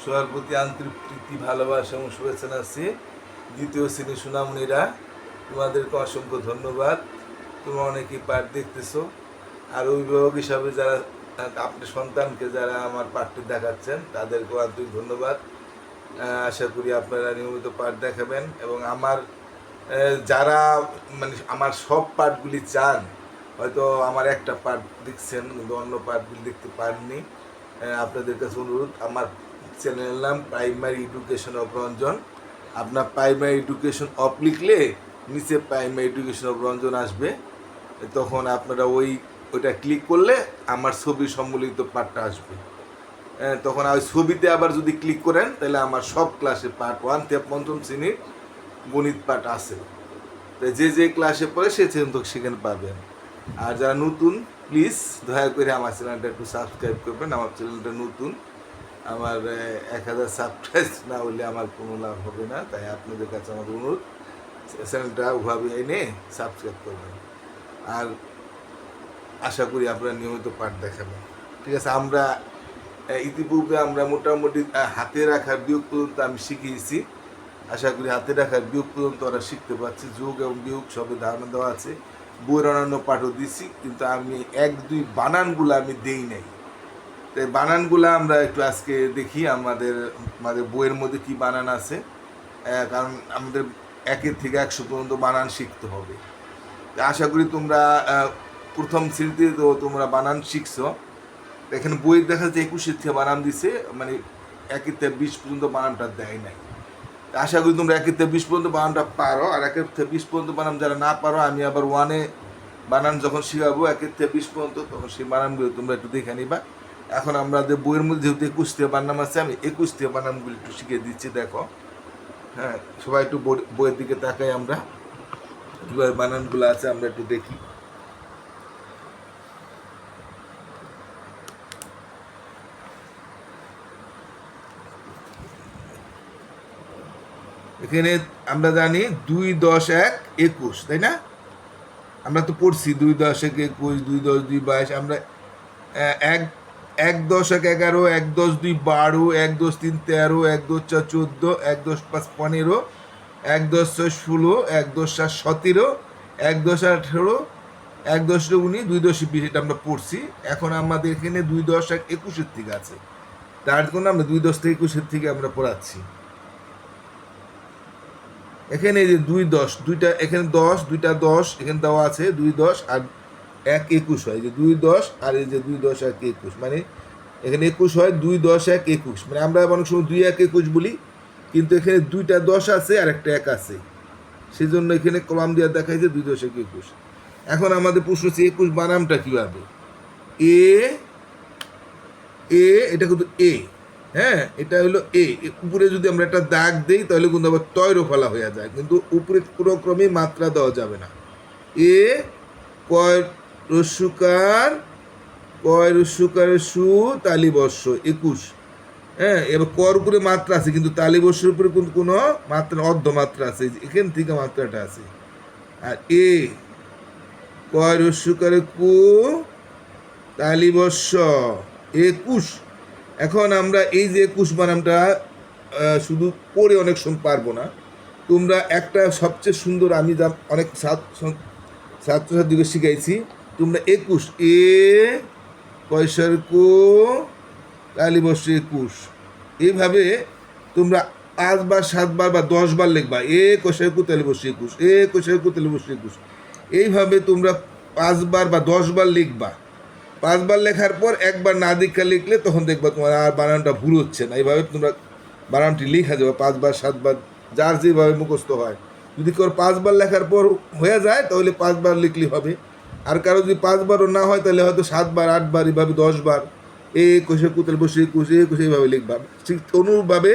সবার প্রতি আন্তরিক প্রীতি ভালোবাসা এবং শুভেচ্ছা জানাচ্ছি। দ্বিতীয় শ্রেণী সোনামণিরা, তোমাদেরকে অসংখ্য ধন্যবাদ। তোমরা অনেকেই পাঠ দেখতেছো, আর অভিভাবক হিসাবে যারা আপনার সন্তানকে যারা আমার পাঠটি দেখাচ্ছেন তাদেরকেও আন্তরিক ধন্যবাদ। আশা করি আপনারা নিয়মিত পাঠ দেখাবেন এবং আমার যারা মানে আমার সব পাঠগুলি চান, হয়তো আমার একটা পাঠ দেখছেন কিন্তু অন্য পাঠগুলি দেখতে পাননি, আপনাদের কাছে অনুরোধ, আমার চ্যানেলের নাম প্রাইমারি এডুকেশন অফ রঞ্জন। আপনার প্রাইমারি এডুকেশন অফ লিখলে নিচে প্রাইমারি এডুকেশন অফ রঞ্জন আসবে, তখন আপনারা ওইটা ক্লিক করলে আমার ছবি সম্বলিত পাঠটা আসবে। তখন ওই ছবিতে আবার যদি ক্লিক করেন তাহলে আমার সব ক্লাসে পাঠ 1 থেকে 5ম শ্রেণীর গণিত পাঠ আছে। তাই যে ক্লাসে পড়ে সেখানে পাবেন। আর যারা নতুন, প্লিজ দয়া করে আমার চ্যানেলটা একটু সাবস্ক্রাইব করবেন। আমার চ্যানেলটা নতুন, আমার 1000 সাবস্ক্রাইব না হলে আমার কোনো লাভ হবে না। তাই আপনাদের কাছে আমার অনুরোধ, চ্যানেলটা ওভাবে এনে সাবস্ক্রাইব করবেন। আর আশা করি আপনারা নিয়মিত পাঠ দেখাবেন। ঠিক আছে, আমরা ইতিপূর্বে আমরা মোটামুটি হাতে রাখার বিয়োগ পর্যন্ত আমি শিখিয়েছি। আশা করি হাতে রাখার বিয়োগ পর্যন্ত ওরা শিখতে পারছে। যোগ এবং বিয়োগ সবে ধারণা দেওয়া আছে। বইয়ের অন্যান্য পাঠও দিছি, কিন্তু আমি 1-2 বানানগুলো আমি দেই নাই। তাই বানানগুলো আমরা একটু আজকে দেখি আমাদের বইয়ের মধ্যে কি বানান আছে, কারণ আমাদের 1 থেকে 100 পর্যন্ত বানান শিখতে হবে। আশা করি তোমরা প্রথম শ্রেণীতে তো তোমরা বানান শিখছো। এখানে বই দেখা যাচ্ছে 21 থেকে বানান দিছে, মানে 1 থেকে 20 পর্যন্ত বানানটা দেয় নাই। আশা করি তোমরা 1 থেকে 20 পর্যন্ত বানানটা পারো। আর 1 থেকে 20 পর্যন্ত বানান যারা না পারো, আমি আবার 1-এ বানান যখন শিখাবো 1 থেকে 20 পর্যন্ত, তখন সেই বানানগুলো তোমরা একটু দেখে নিবা। এখন আমাদের বইয়ের মধ্যে যেহেতু 21 থেকে বানান আছে, আমি 21 থেকে বানানগুলো একটু শিখিয়ে দিচ্ছি, দেখো। হ্যাঁ, সবাই একটু বইয়ের দিকে তাকাই, আমরা কীভাবে বানানগুলো আছে আমরা একটু দেখি। এখানে আমরা জানি 2, 10, 1, 21, তাই না? আমরা তো পড়ছি 2, 10, 1, 21, 2, 10, 2, 22। আমরা 1, 10, 1, 11, 1, 10, 2, 12, 1, 10, 3, 13, 1, 10, 4, 14, 1, 10, 5, 15, 1, 10, 6, 16, 1, 10, 7, 17, 1, 10, 18, 1, 10, 19, 2, 10, 20, এটা আমরা পড়ছি। এখন আমাদের এখানে 2, 10, 1, 21 থেকে আছে, তার জন্য আমরা 2, 10 থেকে 21 থেকে আমরা পড়াচ্ছি। এখানে এই যে 2, 10, দুইটা এখানে 10, দুইটা 10 এখানে দেওয়া আছে, 2, 10 আর 1, 21 হয়। যে 2, 10 আর এই যে 2, 10, 1, 21, মানে এখানে 21 হয়, 2, 10, 1, 21। মানে আমরা অনেক সময় 2, 1, 21 বলি, কিন্তু এখানে 2টা 10 আছে আর একটা 1 আছে, সেই জন্য এখানে কলাম দিয়ে দেখাইছে 2, 10, 1, 21। এখন আমাদের প্রশ্ন হচ্ছে 21 বানামটা কীভাবে? এটা কিন্তু এ, হ্যাঁ, এটা হলো এ। উপরে যদি আমরা একটা দাগ দিই তাহলে কিন্তু আবার তয়রও ফলা হয়ে যায়, কিন্তু উপরে কোনো ক্রমে মাত্রা দেওয়া যাবে না। এ কয় রস্যকার সু তালিবর্ষ 21। হ্যাঁ, এবার কর উপরে মাত্রা আছে, কিন্তু তালিবর্ষের উপরে কিন্তু কোনো মাত্রা অর্ধ মাত্রা আছে, এখান থেকে মাত্রাটা আছে। আর এ কয় রস্যকার কু তালিবর্ষ 21। এখন আমরা এই যে 21 বানামটা শুধু পড়ে অনেক সময় পারবো না। তোমরা একটা সবচেয়ে সুন্দর, আমি যা অনেক ছাত্রছাত্রীকে শিখাইছি, তোমরা 21 এ কয়সার কো তালিবর্ষ 21, এইভাবে তোমরা 5 বার 7 বার বা 10 বার লিখবা। এ কয়সার কো তালিবর্ষ 21, এ কয়সার কো তালিবর্ষ 21, এইভাবে তোমরা 5 বার বা 10 বার লিখবা। 5 বার লেখার পর একবার না দীক্ষা লিখলে তখন দেখবা তোমার আর বানানটা ভুল হচ্ছে না। এইভাবে তোমরা বানানটি লিখা যাবে 5 বার 7 বার, যার যেভাবে মুখস্থ হয়। যদি কেউ 5 বার লেখার পর হয়ে যায় তাহলে 5 বার লিখলে হবে। আর কারো যদি 5 বারও না হয় তাহলে হয়তো 7 বার 8 বার, এইভাবে 10 বার এ কোষে কুতেল বসে 21 এইভাবে লিখবা। ঠিক অনুরূপভাবে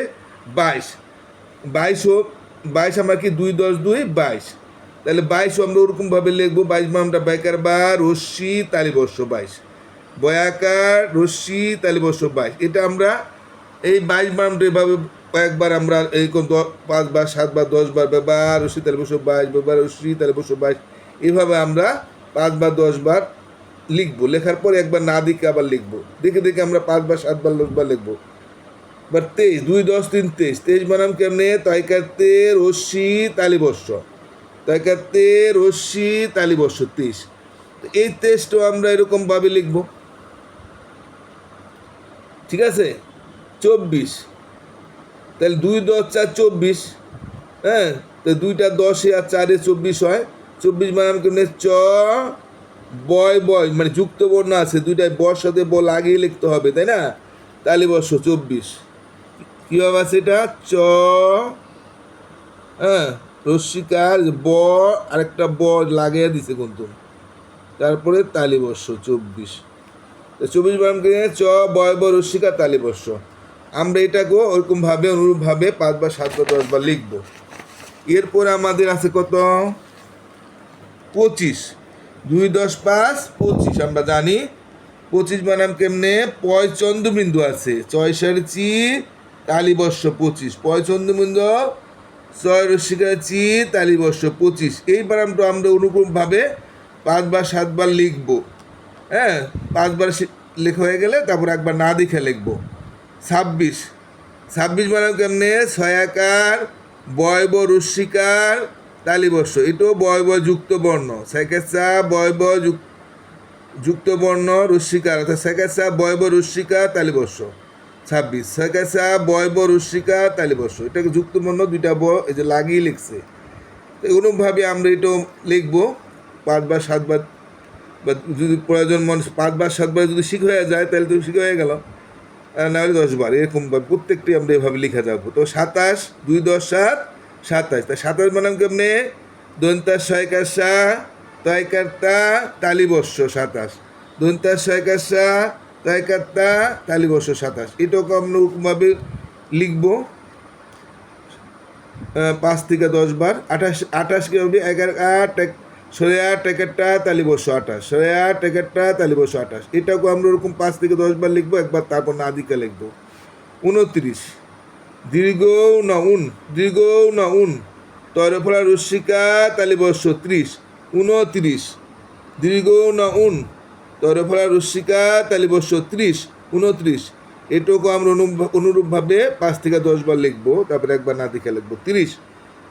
22 আমরা কি 2, 10, 2, 22, তাহলে 22 আমরা ওরকমভাবে লিখবো। 22 আমরা বাইকার বা রশ্মি তালিবর্ষ 22, বয়াকার রশ্মি তালিবর্ষ 22। এটা আমরা এই 22 বানানটা এভাবে কয়েকবার আমরা এই 5 বার 7 বার 10 বার ব্যবহার রশ্মি তালিবর্ষ 22, ব্যবহার রশ্মি তালিবর্ষ 22, এইভাবে আমরা 5 বার 10 বার লিখবো। লেখার পর একবার না দিকে আবার লিখবো, দেখে দেখে আমরা 5 বার 7 বার 10 বার লিখবো। এবার 23, 2 10 3 23, 23 বানাম কেমনে? তয়কাতে রশ্মি তালিবর্ষ, তয়কাতে রশ্মি তালিবর্ষ 23। তো এই 23টাও আমরা এরকমভাবে লিখব, ঠিক আছে। 24, তাহলে 2 10 4 24, হ্যাঁ, তো 2টা 10 আর 4 24 হয়। 24 বানাম কেমনে? চ বয় বয়, মানে যুক্ত বর্ণ আছে, দুইটায় বর সাথে ব লাগিয়ে লিখতে হবে, তাই না? তালিবর্ষ 24। কীভাবে আছে এটা? চ, হ্যাঁ, রস্মিকার ব, আরেকটা ব লাগিয়ে দিছে কিন্তু, তারপরে তালিবর্ষ 24। 24 বানামকে চ বয় ব রস্মিকা তালিবর্ষ। আমরা এটাকেও ওরকমভাবে অনুরূপভাবে 5 বার 7 বার 10 বার লিখব। এরপর আমাদের আছে কত? 25, 2 10 5 25 আমরা জানি। 25 বানাম কেমনে? পয় চন্দ্রবিন্দু আছে, চয়সার চি তালিবর্ষ 25, পয় চন্দ্রবিন্দু ছয় রস্মিকার চি তালিবর্ষ 25। এই বানামটা আমরা অনুক্রমভাবে 5 বার 7 বার লিখব, হ্যাঁ। 5 বার লেখা হয়ে গেলে তারপর একবার না দেখে লিখব। 26, 26 বানাম কেমনে? ছয়াকার বয় ব রস্মিকার তালিবর্ষ, এটাও বয় ব যুক্ত বর্ণ, সেকেসা বয় ব যুক্ত বর্ণ রস্মিকার, অর্থাৎ সেকেসা বয় ব রস্মিকা তালিবর্ষ 26, সেকেসা বয় ব রস্মিকা তালিবর্ষ, এটাকে যুক্ত বর্ণ দুইটা ব এই যে লাগিয়ে লিখছে। তো এরকমভাবে আমরা এটাও লিখবো 5 বার 7 বার, বা যদি প্রয়োজন 5 বার 7 বার যদি শিখ হয়ে যায় তাহলে তো শিখ হয়ে গেল, নাহলে 10 বার, এরকমভাবে প্রত্যেকটি আমরা এভাবে লিখে যাবো। তো 27, 2 10 7 27, তা 27 বানাম কেমনে? দন্তা ছয়কাশা তয়কার্তা তালিবর্ষ 27, দন্তা ছয়কাশা তয়কার্তা তালিবর্ষ 27। এটাকে আমরা ওরকমভাবে লিখবো 5 থেকে 10 বার। 28, 28 কি হবে? 11 সরেয়া টেকেটটা তালিবর্ষ 28, সরেয়া টেকেটটা তালিবর্ষ 28। এটাকেও আমরা ওরকম 5 থেকে 10 বার লিখবো একবার, তারপর না দিকে লিখবো। 29, দীর্ঘ না উন, দীর্ঘ না উন তরফলা রস্মিকা তালিবর্ষ 30, 29, দীর্ঘ না উন তরফলা রস্মিকা তালিবর্ষ 30, 29। এটাকেও আমরা অনুরূপভাবে 5 থেকে 10 বার লিখবো, তারপরে একবার না দেখে লিখবো। 30,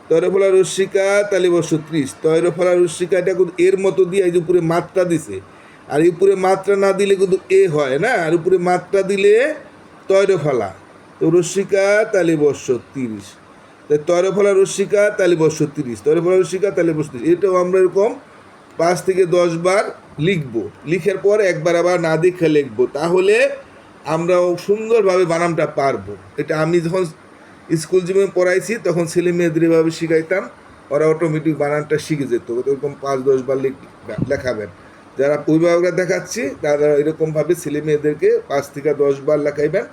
তৈরফলা রস্মিকা তালিবর্ষ 30, তৈরফলা রস্মিকা, এটা কিন্তু এর মতো দিয়ে এই যে উপরে মাত্রা দিছে, আর এই উপরে মাত্রা না দিলে কিন্তু এ হয় না, আর উপরে মাত্রা দিলে তৈরফলা। তো রস্মিকা তালিবর্ষ 30, তাই তৈরফলা রস্মিকা তালিবর্ষ 30, তৈরফলা রস্মিকা তালিবর্ষ 30। এটাও আমরা এরকম 5 থেকে 10 বার লিখবো, লিখার পর একবার আবার না দেখে লিখবো, তাহলে আমরাও সুন্দরভাবে বানানটা পারবো। এটা আমি যখন স্কুল জীবনে পড়াইছি তখন ছেলে মেয়েদের এভাবে শিখাইতাম, ওরা অটোমেটিক বানানটা শিখে যেত। এরকম 5 10 বার লেখাবেন। যারা অভিভাবকরা দেখাচ্ছি তারা এরকমভাবে ছেলে মেয়েদেরকে 5 থেকে 10 বার লেখাইবেন,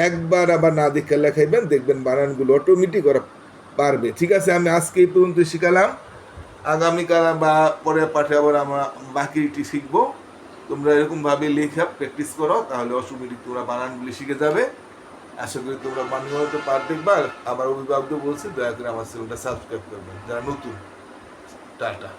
একবার আবার না দেখে লেখাইবেন, দেখবেন বানানগুলো অটোমেটিক ওরা পারবে। ঠিক আছে, আমি আজকে এই পর্যন্ত শিখালাম, আগামীকাল বা পরে পাঠে আবার আমরা বাকিটি শিখবো। তোমরা এরকমভাবে লেখা প্র্যাকটিস করো, তাহলে অটোমেটিক তোমরা বানানগুলি শিখে যাবে। আশা করি তোমরা মানিয়ে পার দেখবা। আমার অভিভাবকদের বলছি দয়া করে আমার চ্যানেলটা সাবস্ক্রাইব করবেন যারা নতুন। টাটা।